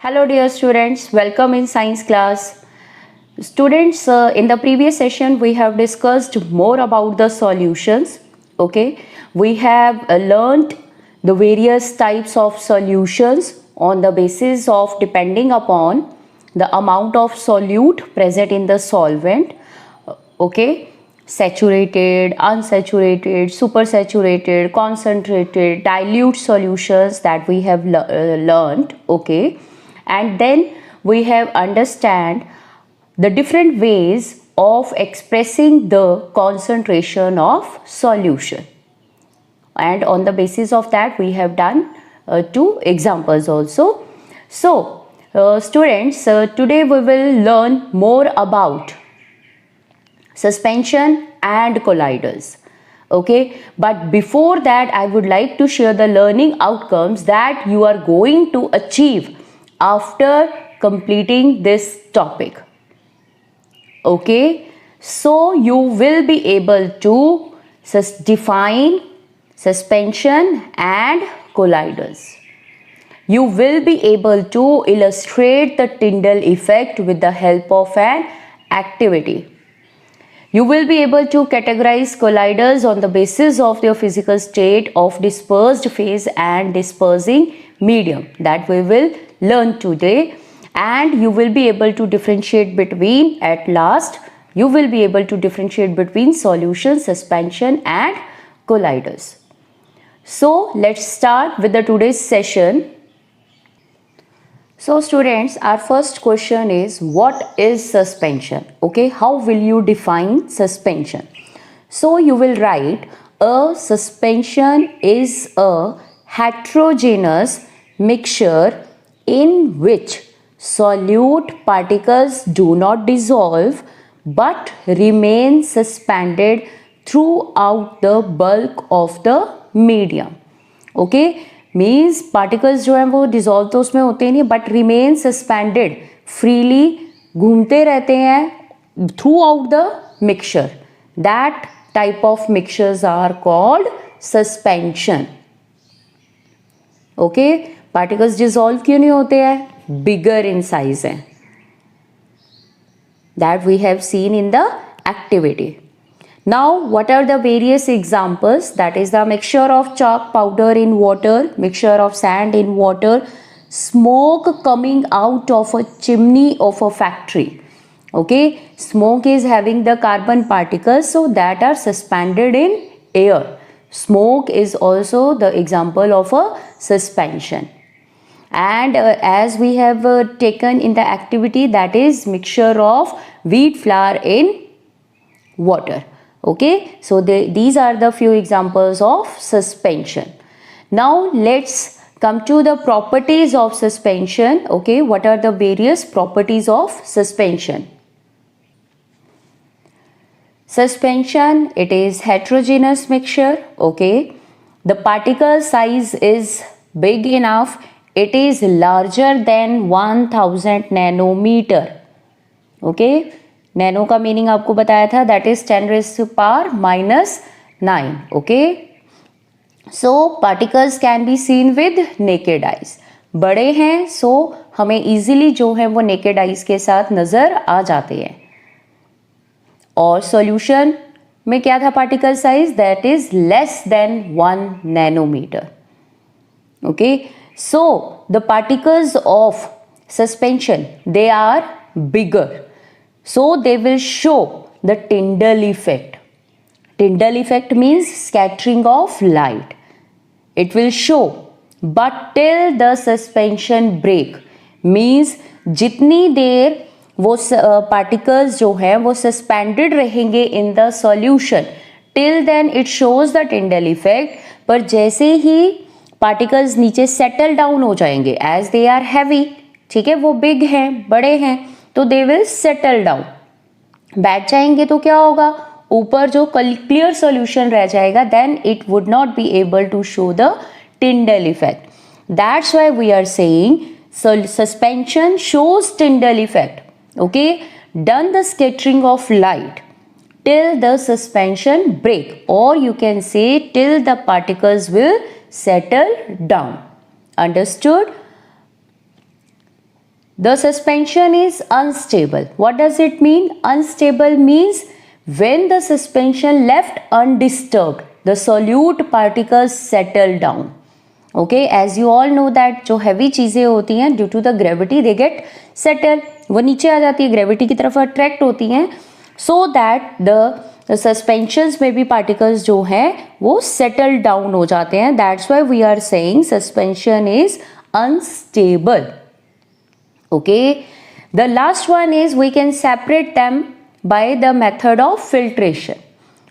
Hello dear students, welcome in science class. Students, in the previous session we have discussed more about the solutions. Okay, we have learned the various types of solutions on the basis of depending upon the amount of solute present in the solvent. Okay, saturated, unsaturated, supersaturated, concentrated, dilute solutions that we have learned. Okay, and then we have understand the different ways of expressing the concentration of solution, and on the basis of that we have done two examples also. So students, today we will learn more about suspension and colliders. Okay, but before that I would like to share the learning outcomes that you are going to achieve after completing this topic. Okay, so you will be able to define suspension and colliders. You will be able to illustrate the Tyndall effect with the help of an activity. You will be able to categorize colliders on the basis of their physical state of dispersed phase and dispersing medium that we will learn today, and you will be able to differentiate between, at last, you will be able to differentiate between solution, suspension and colliders. So let's start with the today's session. So students, our first question is, what is suspension? Okay, how will you define suspension? So you will write, a suspension is a heterogeneous mixture in which solute particles do not dissolve but remain suspended throughout the bulk of the medium. Okay, means particles जो हैं वो dissolve तो उसमें होते ही नहीं, but remain suspended, freely घूमते रहते हैं throughout the mixture. That type of mixtures are called suspension. Okay, particles dissolve क्यों नहीं होते हैं? बिगर इन साइज है. That we have seen in the activity. Now, what are the various examples? That is the mixture of chalk powder in water, mixture of sand in water, smoke coming out of a chimney of a factory. Okay, smoke is having the carbon particles, so that are suspended in air. Smoke is also the example of a suspension. And as we have taken in the activity, that is mixture of wheat flour in water. Okay, so these are the few examples of suspension. Now let's come to the properties of suspension. Okay, what are the various properties of suspension? Suspension, it is heterogeneous mixture. Okay, the particle size is big enough. It is larger than 1000 nanometer. Okay, nano का meaning आपको बताया था, that is 10⁻⁹. Okay, so particles can be seen with naked eyes. बड़े हैं, सो हमें easily जो है वो नेकेड आइज के साथ नजर आ जाते हैं. और सॉल्यूशन में क्या था particle size? That is less than 1 nanometre. Okay, so the particles of suspension, they are bigger. So they will show the Tyndall effect. Tyndall effect means scattering of light. It will show, but till the suspension break means जितनी देर वो particles जो हैं वो suspended रहेंगे in the solution, till then it shows the Tyndall effect. पर जैसे ही particles नीचे settle down हो जाएंगे, as they are heavy, ठीक है, वो big हैं, बड़े हैं, तो दे विल सेटल डाउन. बैठ जाएंगे तो क्या होगा? ऊपर जो क्लियर सॉल्यूशन रह जाएगा, then it would not be able to show the Tyndall effect. That's why we are saying suspension shows Tyndall effect. Okay, done the scattering of light till the suspension break, or you can say till the particles will settle down. Understood? the suspension is unstable. What does it mean? Unstable means when the suspension left undisturbed, the solute particles settle down. Okay, as you all know that जो heavy चीज़ें होती हैं due to the gravity they get settle, वो नीचे आ जाती है, gravity की तरफ attract होती हैं, so that the suspensions में भी particles जो हैं वो settle down हो जाते हैं. That's why we are saying suspension is unstable. Okay, the last one is we can separate them by the method of filtration.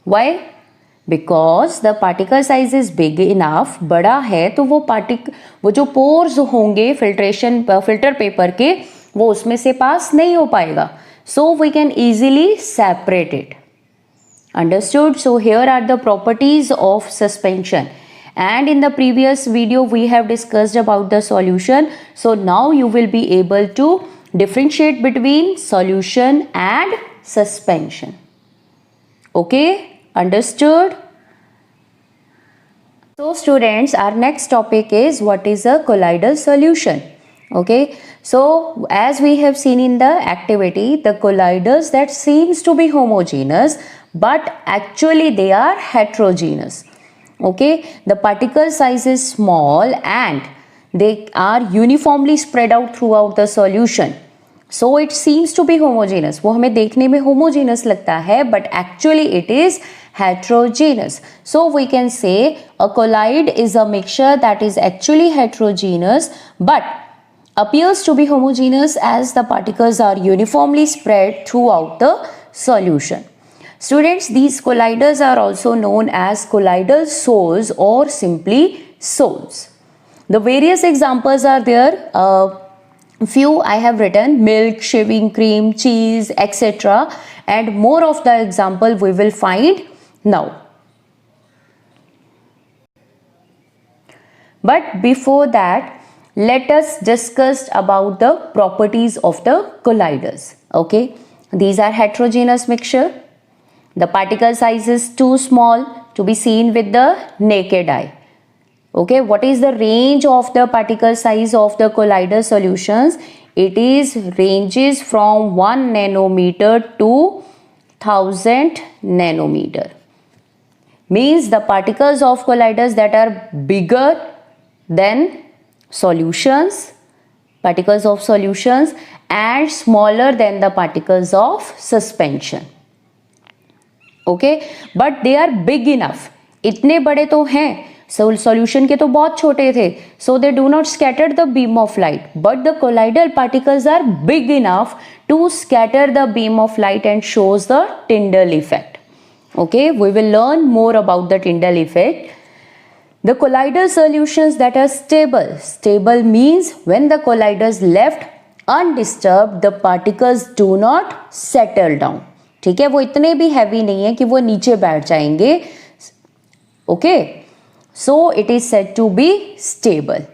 Why? Because the particle size is big enough, बड़ा है तो वो जो pores होंगे filter paper के वो उसमें से pass नहीं हो पाएगा. So we can easily separate it. Understood? So here are the properties of suspension. And in the previous video we have discussed about the solution. So now you will be able to differentiate between solution and suspension. Okay, understood? So students, our next topic is what is a colloidal solution. Okay, so as we have seen in the activity, the colloidals that seems to be homogeneous but actually they are heterogeneous. Okay, the particle size is small and they are uniformly spread out throughout the solution. So it seems to be homogeneous. वो हमें देखने में homogeneous लगता है, but actually it is heterogeneous. So we can say a colloid is a mixture that is actually heterogeneous but appears to be homogeneous as the particles are uniformly spread throughout the solution. Students, these colloidals are also known as colloidal sols or simply sols. The various examples are there. Few I have written: milk, shaving cream, cheese, etc. And more of the example we will find now. But before that, let us discuss about the properties of the colloidals. Okay, these are heterogeneous mixture. The particle size is too small to be seen with the naked eye. Okay, what is the range of the particle size of the colloidal solutions? It is ranges from 1 nanometer to 1000 nanometer. Means the particles of colloidals that are bigger than solutions, particles of solutions, and smaller than the particles of suspension. Okay, but they are big enough. इतने बड़े तो हैं, solution के तो बहुत छोटे थे, so they do not scatter the beam of light, but the colloidal particles are big enough to scatter the beam of light and shows the Tyndall effect. Okay, we will learn more about the Tyndall effect. The colloidal solutions that are stable. Stable means when the colloidals left undisturbed, the particles do not settle down. ठीक है, वो इतने भी heavy नहीं है कि वो नीचे बैठ जाएंगे. Okay, so it is said to be stable.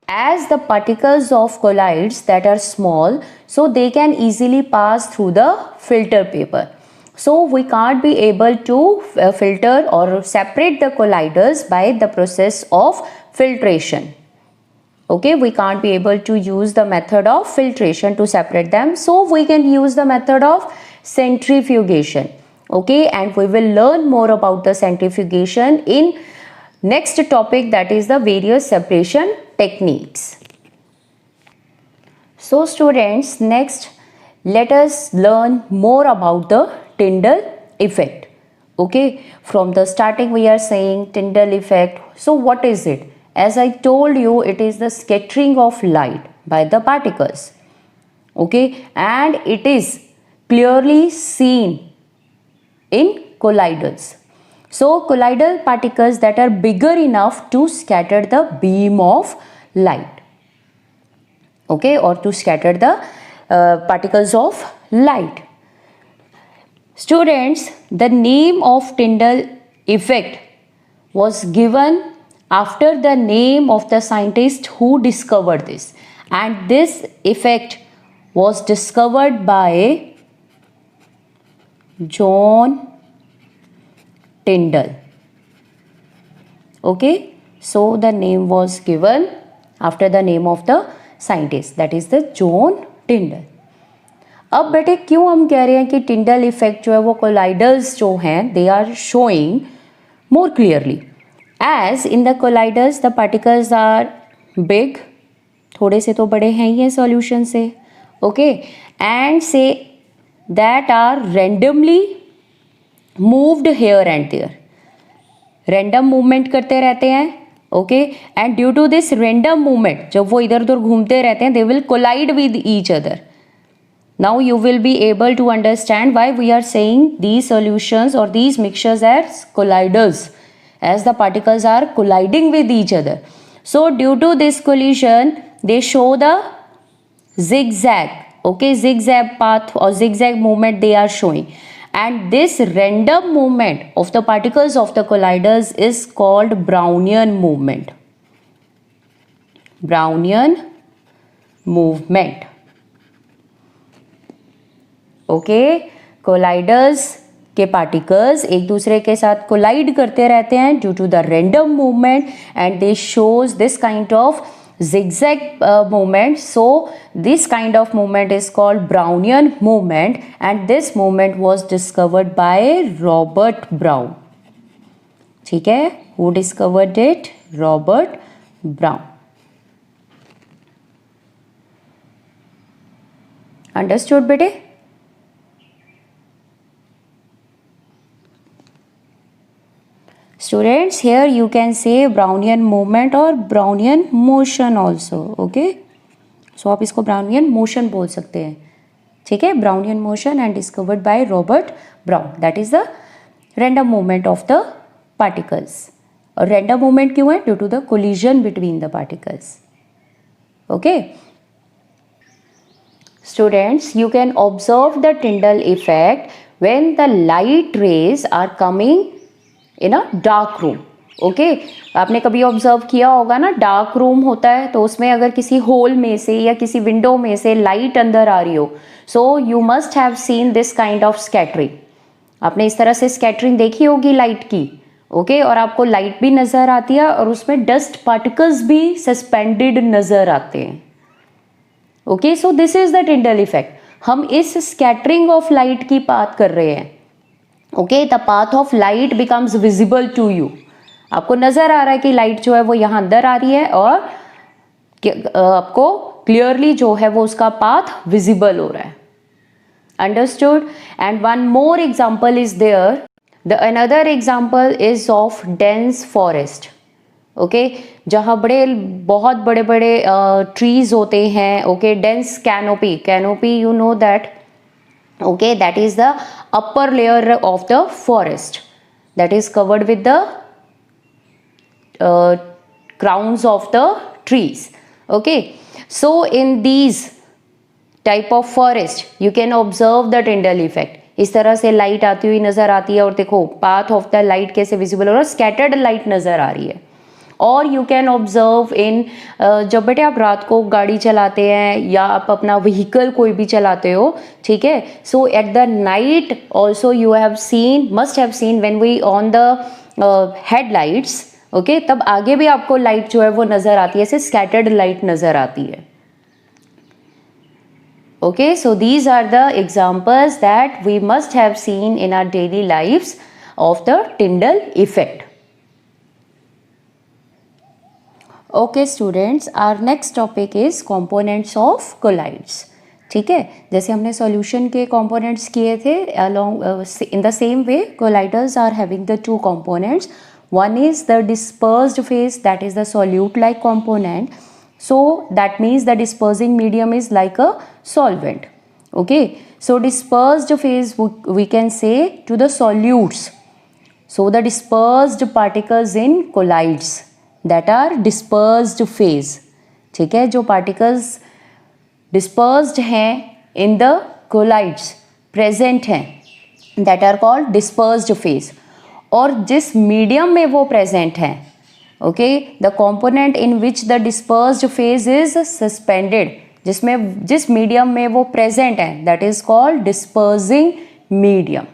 As the particles of colloids that are small, so they can easily pass through the filter paper. So we can't be able to filter or separate the colloidals by the process of filtration. Okay, we can't be able to use the method of filtration to separate them. So we can use the method of centrifugation. Okay, and we will learn more about the centrifugation in next topic, that is the various separation techniques. So students, next let us learn more about the Tyndall effect. Okay, from the starting we are saying Tyndall effect. So what is it? As I told you, it is the scattering of light by the particles. Okay, and it is clearly seen in colloidals. So colloidal particles that are bigger enough to scatter the beam of light. Okay, or to scatter the particles of light. Students, the name of Tyndall effect was given after the name of the scientist who discovered this, and this effect was discovered by John Tyndall. Okay, so the name was given after the name of the scientist, that is the John टिंडल। अब बेटे क्यों हम कह रहे हैं कि Tyndall effect जो है वो कोलाइडर्स जो हैं they are showing more clearly as in the colliders the particles are big, थोड़े से तो बड़े हैं ये सॉल्यूशन से, okay, and say that are randomly moved here and there, random movement करते रहते हैं, okay, and due to this random movement जब वो इधर उधर घूमते रहते हैं they will collide with each other. Now you will be able to understand why we are saying these solutions or these mixtures as colliders, as the particles are colliding with each other. So due to this collision, they show the zigzag, okay, zigzag path or zigzag movement they are showing. And this random movement of the particles of the colliders is called Brownian movement. Brownian movement. Okay, colloids के particles एक दूसरे के साथ collide करते रहते हैं due to the random movement and they shows this kind of zigzag movement. So this kind of movement is called Brownian movement and this movement was discovered by Robert Brown. ठीक है, who discovered it? Robert Brown. Understood बेटे? Students, here you can say Brownian movement or Brownian motion also, okay? So आप इसको Brownian motion बोल सकते हैं, ठीक है? Brownian motion and discovered by Robert Brown. That is the random movement of the particles. और random movement क्यों है? Due to the collision between the particles. Okay? Students, you can observe the Tyndall effect when the light rays are coming in a dark room, okay. आपने कभी observe किया होगा ना, dark room होता है तो उसमें अगर किसी होल में से या किसी विंडो में से लाइट अंदर आ रही हो, so you must have seen this kind of scattering. आपने इस तरह से स्कैटरिंग देखी होगी लाइट की, ओके, और आपको लाइट भी नज़र आती है और उसमें डस्ट पार्टिकल्स भी सस्पेंडेड नज़र आते हैं, okay. So this is the Tyndall effect. हम इस स्कैटरिंग ऑफ लाइट की बात कर रहे हैं, okay. The path of light becomes visible to you. आपको नजर आ रहा है कि लाइट जो है वो यहाँ अंदर आ रही है और आपको क्लियरली जो है वो उसका पाथ विजिबल हो रहा है. Understood. And one more example is there. The another example is of dense forest, okay, जहाँ बहुत बड़े बड़े ट्रीज होते हैं, okay. Dense canopy you know that, okay, that is the upper layer of the forest that is covered with the crowns of the trees, okay. So in these type of forest you can observe the Tyndall effect. इस तरह से light आती हुई नजर आती है और देखो पाथ ऑफ द लाइट कैसे विजिबल हो रहा है, स्कैटर्ड लाइट नजर आ रही है. और यू कैन ऑब्जर्व इन, जब बेटे आप रात को गाड़ी चलाते हैं या आप अपना व्हीकल कोई भी चलाते हो, ठीक है, so at the night also you have seen, must have seen when we on the headlights, okay, तब आगे भी आपको लाइट जो है वो नज़र आती है, ऐसे स्कैटर्ड लाइट नज़र आती है, okay. So these are the examples that we must have seen in our daily lives of the Tyndall effect. Okay students, our next topic is components of colloids. ठीक है, जैसे हमने सॉल्यूशन के components किए थे along in the same way colloids are having the two components. One is the dispersed phase, that is the solute like component. So that means the dispersing medium is like a solvent. Okay, so dispersed phase we can say to the solutes. So the dispersed particles in collides that are dispersed phase. ठीक है, जो particles dispersed हैं in the collides present हैं that are called dispersed phase. और जिस medium में वो present हैं, okay, the component in which the dispersed phase is suspended, जिसमें जिस medium में वो present है, that is called dispersing medium.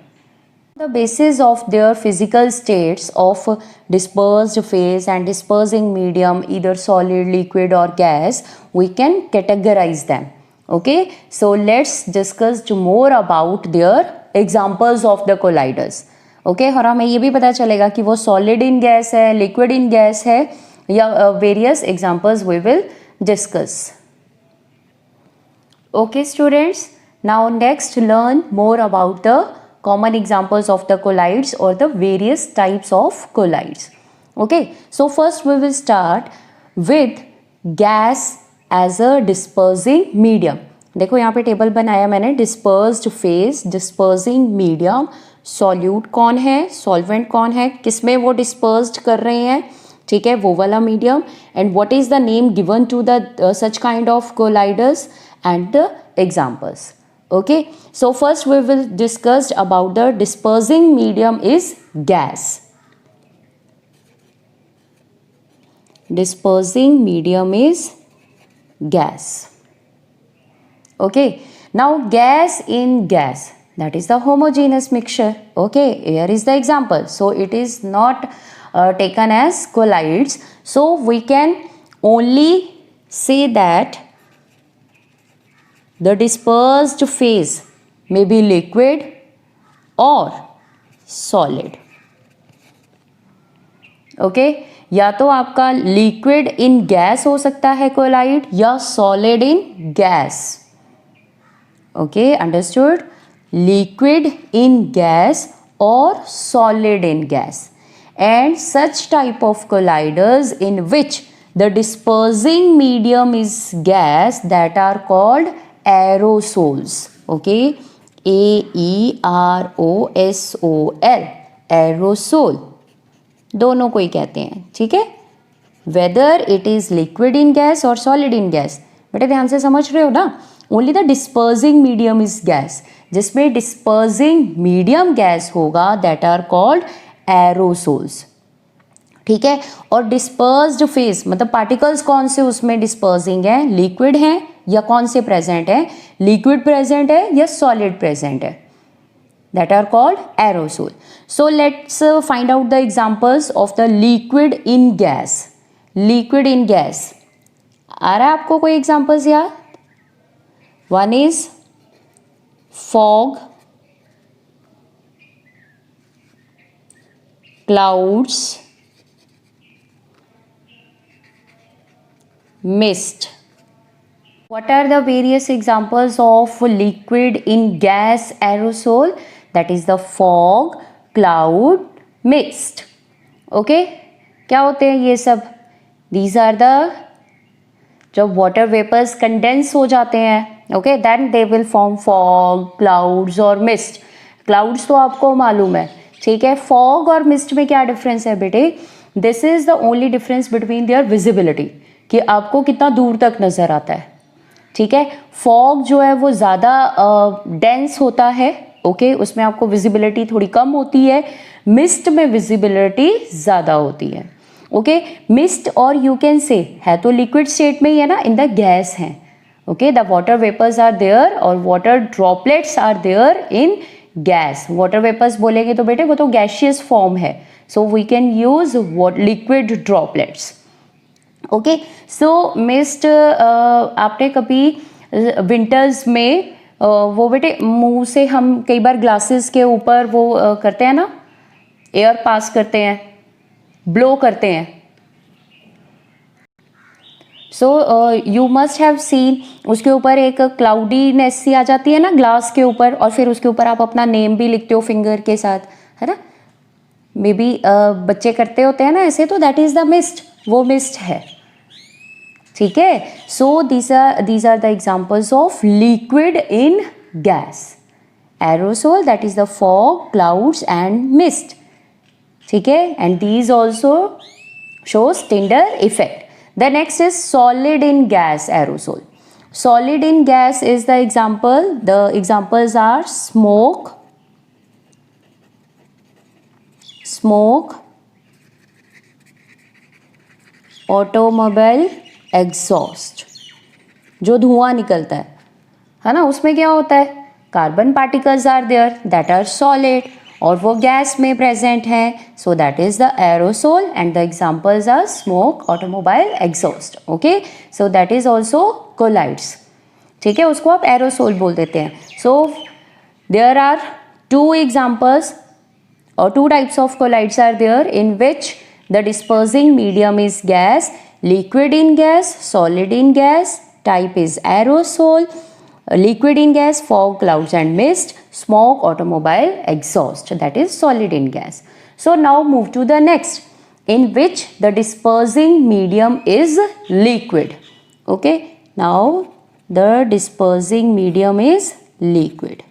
The basis of their physical states of dispersed phase and dispersing medium, either solid, liquid or gas, we can categorize them. Okay, so let's discuss more about their examples of the colliders. Okay, और हमें ये भी पता चलेगा कि वो solid in gas है, liquid in gas है, या various examples we will discuss. Okay students, now next learn more about the common examples of the colloids or the various types of colloids. Okay, so first we will start with gas as a dispersing medium. देखो यहाँ पे table बनाया मैंने, dispersed phase, dispersing medium, solute कौन है, solvent कौन है, किसमें वो dispersed कर रहे हैं, ठीक है, वो वाला medium, and what is the name given to the such kind of colliders and the examples. Okay, so first we will discuss about the dispersing medium is gas. Dispersing medium is gas. Okay, now gas in gas, that is the homogeneous mixture. Okay, here is the example. So it is not taken as colloids, so we can only say that the dispersed phase may be liquid or solid. Okay, या तो आपका liquid in gas हो सकता है colloid, या solid in gas. Okay, understood? Liquid in gas और solid in gas, and such type of colloids in which the dispersing medium is gas that are called aerosols. Okay, AEROSOL, aerosol, दोनों को ही कहते हैं, ठीक है, whether it is liquid in gas और solid in gas. बेटे ध्यान से समझ रहे हो ना, only the dispersing medium is gas, जिसमें डिस्पर्सिंग मीडियम गैस होगा दैट आर कॉल्ड एरोसोल्स, ठीक है. और डिस्पर्स्ड फेज मतलब पार्टिकल्स कौन से उसमें डिस्पर्सिंग है, लिक्विड हैं या कौन से प्रेजेंट है, लिक्विड प्रेजेंट है या सॉलिड प्रेजेंट है, that are called aerosol. So let's find out the examples of the liquid in gas. Liquid in gas, आ रहा है आपको कोई examples याद? One is fog, clouds, mist. What are the various examples of liquid in gas aerosol? That is the fog, cloud, mist. Okay, क्या होते हैं ये सब? These are the जब water vapors condense हो जाते हैं, okay, then they will form fog, clouds और mist. Clouds तो आपको मालूम है, ठीक है. Fog और mist में क्या difference है बेटे? This is the only difference between their visibility, कि आपको कितना दूर तक नजर आता है, ठीक है. फॉग जो है वो ज़्यादा डेंस होता है, ओके, उसमें आपको विजिबिलिटी थोड़ी कम होती है. मिस्ट में विजिबिलिटी ज़्यादा होती है, ओके. मिस्ट और यू कैन से है तो लिक्विड स्टेट में ही है ना, इन द गैस है, okay. The water vapours are there और water droplets are there in gas. Water vapours बोलेंगे तो बेटे वो तो गैशियस फॉर्म है, so we can use liquid droplets. Okay, so mist आपने कभी विंटर्स में वो बेटे मुंह से हम कई बार ग्लासेस के ऊपर वो करते हैं ना, एयर पास करते हैं, ब्लो करते हैं. So you must have scene, उसके ऊपर एक क्लाउडीनेस सी आ जाती है ना ग्लास के ऊपर, और फिर उसके ऊपर आप अपना नेम भी लिखते हो फिंगर के साथ, है ना. मे बी बच्चे करते होते हैं ना ऐसे, तो दैट इज द मिस्ट, वो मिस्ट है, ठीक है. सो these are the examples of liquid in gas. Aerosol, that is the fog, clouds and mist, ठीक है, and these also shows Tyndall effect. The next is solid in gas aerosol. Solid in gas is the example. The examples are smoke, automobile exhaust, जो धुआं निकलता है ना, उसमें क्या होता है, carbon particles are there that are solid, और वो गैस में प्रेजेंट हैं, so that is the aerosol, and the examples are smoke, automobile, exhaust. Okay, so that is also colloids. ठीक है, उसको आप एरोसोल बोल देते हैं. So there are two examples or two types of colloids are there in which the dispersing medium is gas, liquid in gas, solid in gas. Type is aerosol, liquid in gas, fog, clouds and mist, smoke, automobile exhaust, that is solid in gas. So now move to the next, in which the dispersing medium is liquid. Okay, now the dispersing medium is liquid.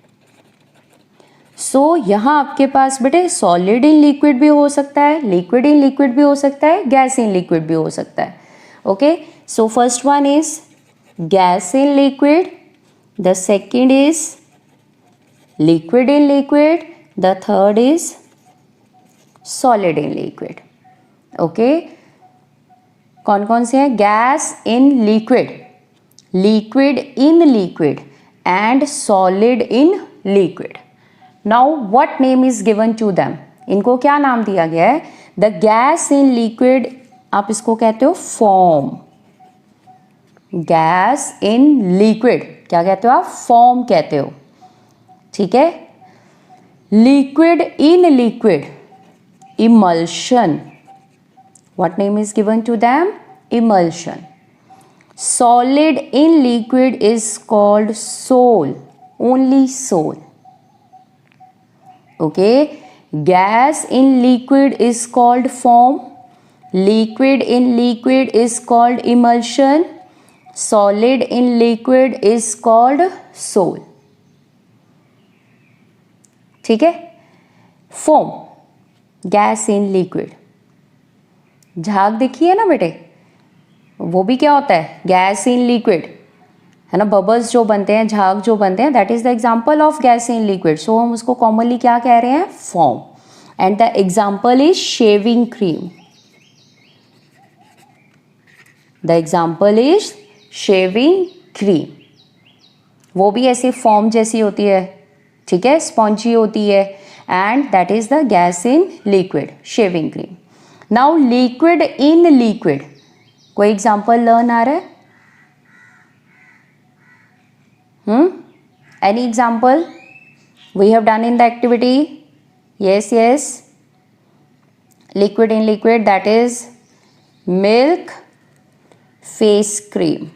सो यहाँ आपके पास बेटे solid in liquid भी हो सकता है, liquid in liquid भी हो सकता है, गैस इन लिक्विड भी हो सकता है. Okay, so first one is gas in liquid, the second is liquid in liquid, the third is solid in liquid. Okay, कौन कौन से हैं? Gas in liquid, liquid in liquid and solid in liquid. Now what name is given to them? इनको क्या नाम दिया गया है? द गैस इन लिक्विड, आप इसको कहते हो फॉर्म. गैस इन लिक्विड क्या कहते हो आप? फॉर्म कहते हो. ठीक है. Liquid in liquid, emulsion. What name is given to them? Emulsion. Solid in liquid is called sol, only sol. Okay, gas in liquid is called form, liquid in liquid is called emulsion, solid in liquid is called soul. ठीक है. Foam, gas in liquid. झाग देखिए ना बेटे, वो भी क्या होता है? गैस इन लिक्विड है ना. बबल्स जो बनते हैं, झाग जो बनते हैं, that is the example of gas in liquid. So हम उसको कॉमनली क्या कह रहे हैं? Form. And the example is shaving cream. The example is shaving cream. वो भी ऐसी फॉर्म जैसी होती है, ठीक है, स्पॉन्जी होती है, and that is the gas in liquid, shaving cream. Now liquid in liquid, कोई एग्जाम्पल लर्न आ रहा है? Any example we have done in the activity? Yes, yes. Liquid in liquid, that is milk face cream.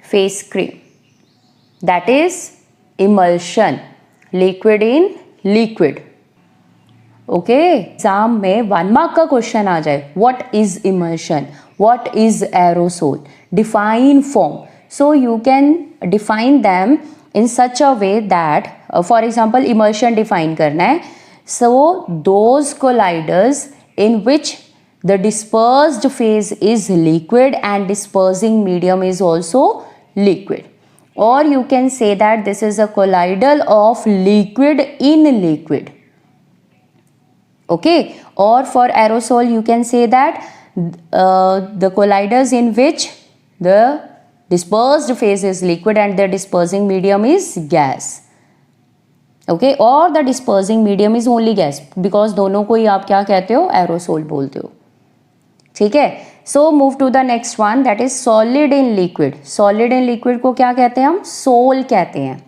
Face cream, that is emulsion. Liquid in liquid. Okay, exam में 1 mark का question आ जाए, what is emulsion, what is aerosol, define form. So you can define them in such a way that, for example, emulsion define करना है. So those colliders in which the dispersed phase is liquid and dispersing medium is also liquid. Or you can say that this is a colloidal of liquid in liquid. Okay. Or for aerosol you can say that the colliders in which the dispersed phase is liquid and the dispersing medium is gas. Okay, or the dispersing medium is only gas, because दोनों को ही आप क्या कहते हो? Aerosol बोलते हो. ठीक है. So move to the next one, that is solid in liquid. Solid in liquid को क्या कहते हैं हम? सोल कहते हैं.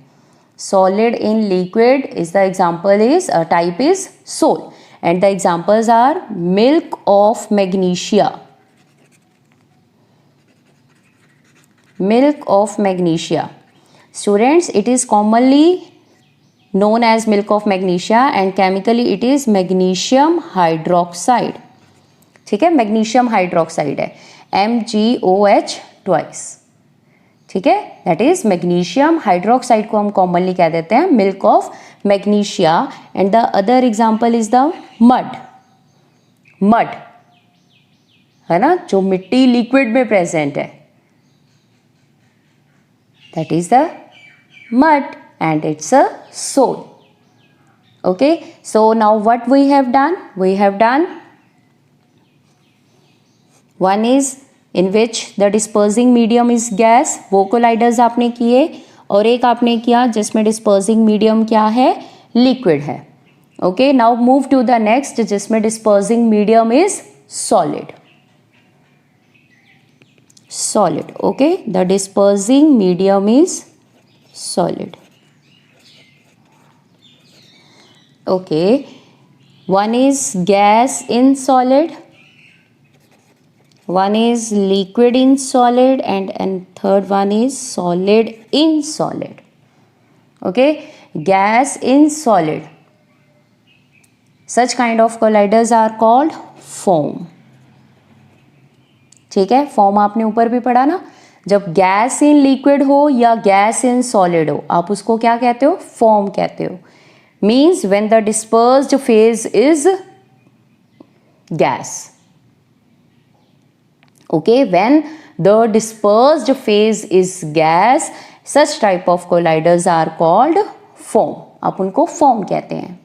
Solid in liquid is the example is type is sol, and the examples are milk of magnesia. Milk of magnesia. Students, it is commonly known as milk of magnesia and chemically it is magnesium hydroxide. ठीक है, magnesium hydroxide है, MgOH twice. ठीक है, that is magnesium hydroxide को हम commonly कह देते हैं milk of magnesia. And the other example is the mud. Mud है ना, जो मिट्टी लिक्विड में प्रेजेंट है, that is the mud and it's a soul. Okay, so now what we have done? We have done one is in which the dispersing medium is gas, वो colliders आपने किए, और एक आपने किया जिसमें dispersing medium क्या है? liquid है. Okay, now move to the next जिसमें dispersing medium is solid. solid. Okay, the dispersing medium is solid. Okay, one is gas in solid, one is liquid in solid, and third one is solid in solid. Okay, gas in solid. Such kind of colliders are called foam. ठीक है, form आपने ऊपर भी पढ़ा ना, जब gas in liquid हो या गैस इन सॉलिड हो आप उसको क्या कहते हो, फॉर्म कहते हो. Means when the dispersed phase is gas. Okay, when the dispersed phase is gas, such type of colloids are called foam. आप उनको फॉर्म कहते हैं.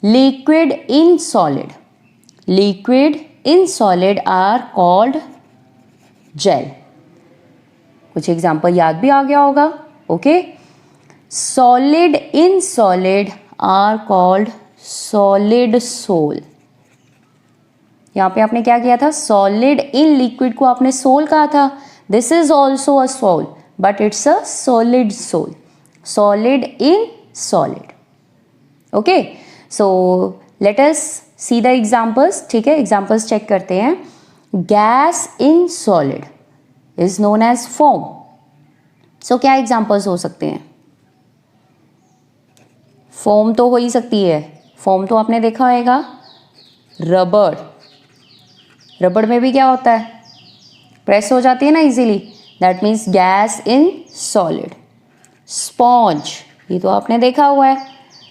Liquid in solid, liquid in solid are called gel. कुछ example याद भी आ गया होगा. Okay, solid in solid are called solid sol. यहां पे आपने क्या किया था, सॉलिड इन लिक्विड को आपने सोल कहा था. This is also a sol but it's a solid sol. Solid in solid. Okay, so let us see the examples. ठीक है, एग्जाम्पल्स चेक करते हैं. Gas in solid is known as foam. So क्या examples हो सकते हैं. Foam तो हो ही सकती है. फोम तो आपने देखा होगा. रबड़, रबड़ में भी क्या होता है, प्रेस हो जाती है ना easily. That means gas in solid. Sponge, ये तो आपने देखा हुआ है.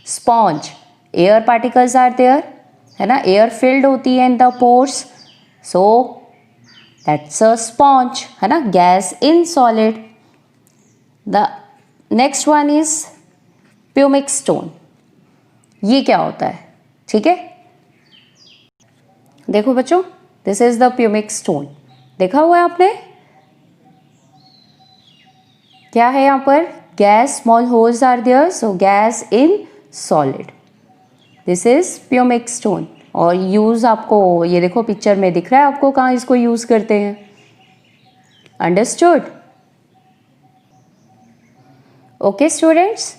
Sponge, air particles are there, है ना, एयर फिल्ड होती है in the pores, so that's a sponge, है ना, gas in solid. The next one is pumice stone. ये क्या होता है, ठीक है, देखो बच्चों, this is the pumice stone. देखा हुआ है आपने. क्या है यहाँ पर, gas, small holes are there, so gas in solid. This is pumice stone. और यूज आपको ये देखो पिक्चर में दिख रहा है आपको कहाँ इसको यूज करते हैं. अंडरस्टूड. ओके स्टूडेंट्स,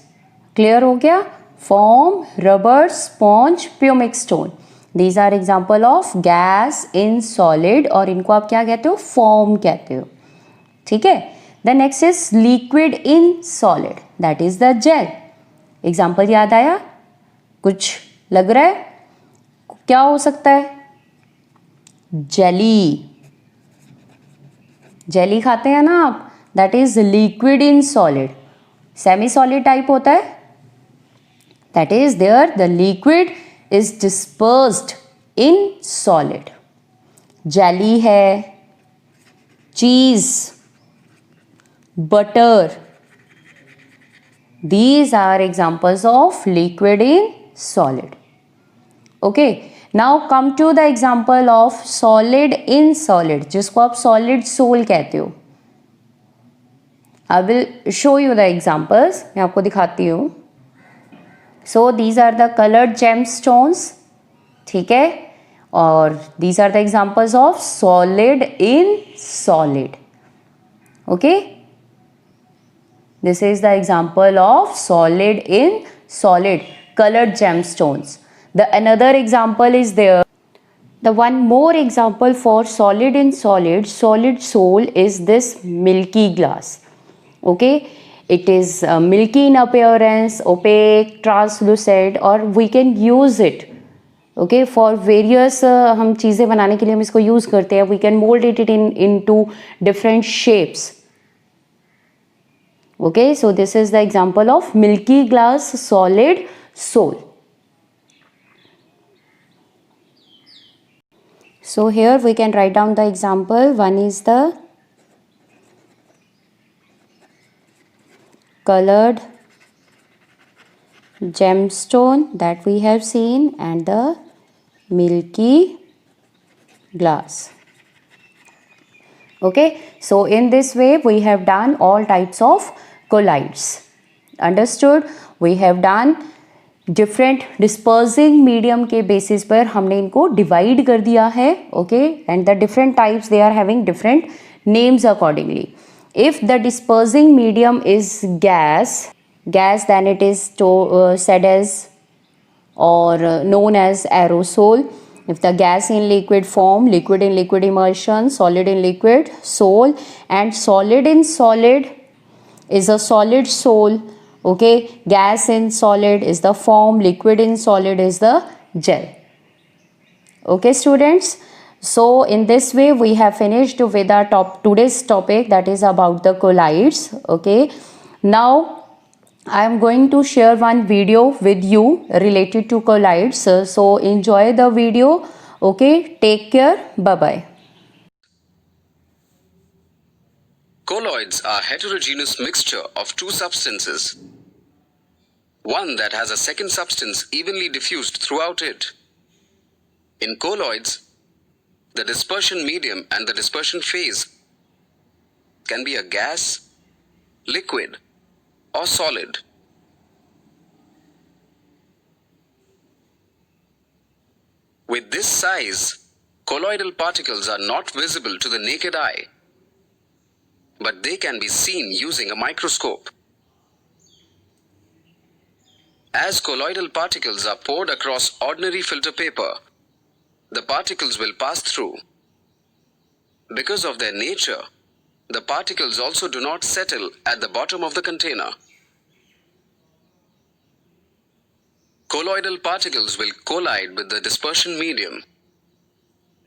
क्लियर हो गया. Foam, rubber, sponge, pumice stone, these are example of gas in solid, और इनको आप क्या कहते हो, फॉर्म कहते हो. ठीक है. The next is liquid in solid, that is the gel. Example याद आया, कुछ लग रहा है, क्या हो सकता है, जेली. जेली खाते हैं ना आप, that is liquid in solid. Semi solid type होता है, that is there the liquid is dispersed in solid. Jelly है, cheese, butter, these are examples of liquid in solid. Okay, now come to the example of solid in solid, जिसको आप solid soul कहते हो. I will show you the examples. मैं आपको दिखाती हूँ. So these are the colored gemstones. ठीक है, और these are the examples of solid in solid. Okay, this is the example of solid in solid, colored gemstones. The another example is there. The one more example for solid in solid, solid soul, is this milky glass. Okay, it is milky in appearance, opaque, translucent, or we can use it. Okay, for various हम चीज़ें बनाने के लिए हम इसको use करते हैं. We can mold it into different shapes. Okay, so this is the example of milky glass solid soul. So here we can write down the example. One is the colored gemstone that we have seen, and the milky glass. Okay, so in this way we have done all types of colloids. Understood? We have done different dispersing medium के basis पर हमने इनको divide कर दिया है. Okay, and the different types, they are having different names accordingly. If the dispersing medium is gas, then it is said as or known as aerosol. If the gas in liquid form, liquid in liquid emulsion, solid in liquid, sol, and solid in solid is a solid sol. Okay, gas in solid is the form, liquid in solid is the gel. Okay, students. So in this way we have finished with our today's topic, that is about the colloids. Okay, now I am going to share one video with you related to colloids. So enjoy the video. Okay, take care. Bye bye. Colloids are heterogeneous mixture of two substances. One that has a second substance evenly diffused throughout it. In colloids, the dispersion medium and the dispersion phase can be a gas, liquid, or solid. With this size, colloidal particles are not visible to the naked eye, but they can be seen using a microscope. As colloidal particles are poured across ordinary filter paper, the particles will pass through. Because of their nature, the particles also do not settle at the bottom of the container. Colloidal particles will collide with the dispersion medium.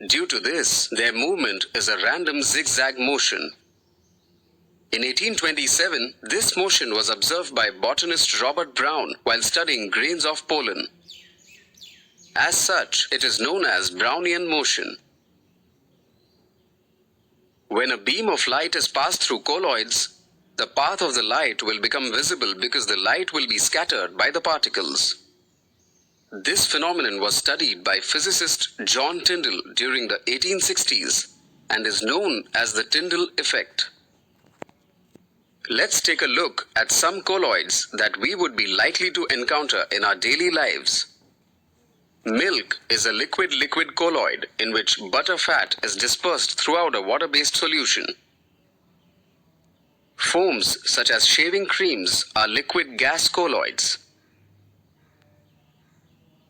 Due to this, their movement is a random zigzag motion. In 1827, this motion was observed by botanist Robert Brown while studying grains of pollen. As such, it is known as Brownian motion. When a beam of light is passed through colloids, the path of the light will become visible because the light will be scattered by the particles. This phenomenon was studied by physicist John Tyndall during the 1860s and is known as the Tyndall effect. Let's take a look at some colloids that we would be likely to encounter in our daily lives. Milk is a liquid-liquid colloid in which butter fat is dispersed throughout a water-based solution. Foams such as shaving creams are liquid gas colloids.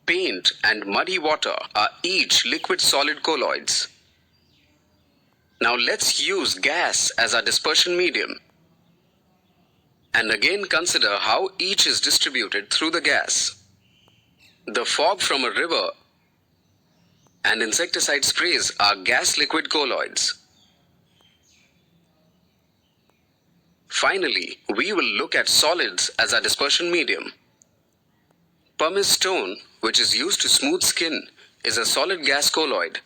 Paint and muddy water are each liquid-solid colloids. Now let's use gas as our dispersion medium and again consider how each is distributed through the gas. The fog from a river and insecticide sprays are gas-liquid colloids. Finally, we will look at solids as our dispersion medium. Pumice stone, which is used to smooth skin, is a solid gas colloid.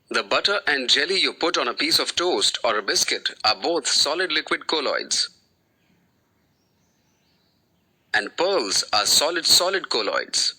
The butter and jelly you put on a piece of toast or a biscuit are both solid liquid colloids. And pearls are solid colloids.